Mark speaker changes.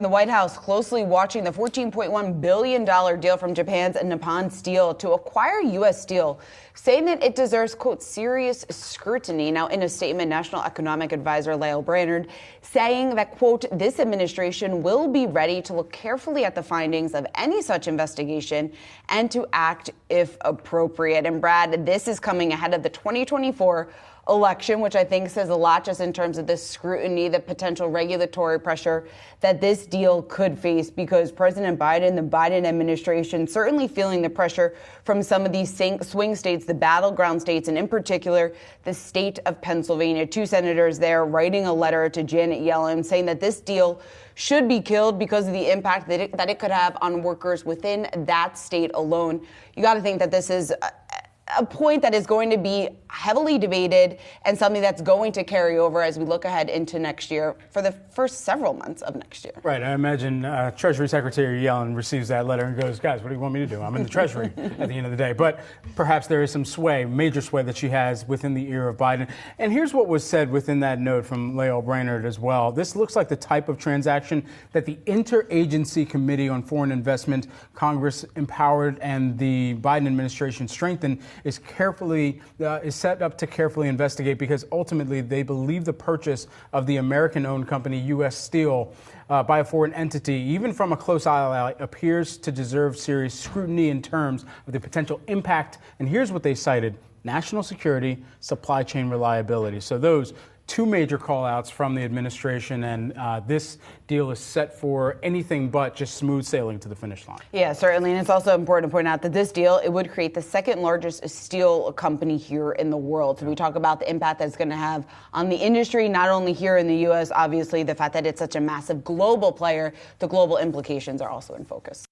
Speaker 1: The White House closely watching the $14.1 billion deal from Japan's Nippon Steel to acquire U.S. steel, saying that it deserves, quote, serious scrutiny. Now, in a statement, National Economic Advisor Lael Brainerd saying that, quote, this administration will be ready to look carefully at the findings of any such investigation and to act if appropriate. And Brad, this is coming ahead of the 2024 election, which I think says a lot just in terms of the scrutiny, the potential regulatory pressure that this deal could face, because President Biden, the Biden administration, certainly feeling the pressure from some of these swing states, the battleground states, and in particular, the state of Pennsylvania. Two senators there writing a letter to Janet Yellen saying that this deal should be killed because of the impact that it could have on workers within that state alone. You got to think that this is a point that is going to be heavily debated and something that's going to carry over as we look ahead into next year for the first several months of next year.
Speaker 2: Right. I imagine Treasury Secretary Yellen receives that letter and goes, guys, what do you want me to do? I'm in the Treasury at the end of the day. But perhaps there is some sway, major sway that she has within the ear of Biden. And here's what was said within that note from Lael Brainerd as well. This looks like the type of transaction that the Interagency Committee on Foreign Investment, Congress empowered and the Biden administration strengthened, is set up to carefully investigate, because ultimately they believe the purchase of the American-owned company U.S. Steel by a foreign entity, even from a close ally, appears to deserve serious scrutiny in terms of the potential impact. And here's what they cited: national security, supply chain reliability. So those two major call-outs from the administration, and this deal is set for anything but just smooth sailing to the finish line.
Speaker 1: Yeah, certainly. And it's also important to point out that this deal, it would create the second largest steel company here in the world. So we talk about the impact that it's going to have on the industry, not only here in the U.S., obviously, the fact that it's such a massive global player, the global implications are also in focus.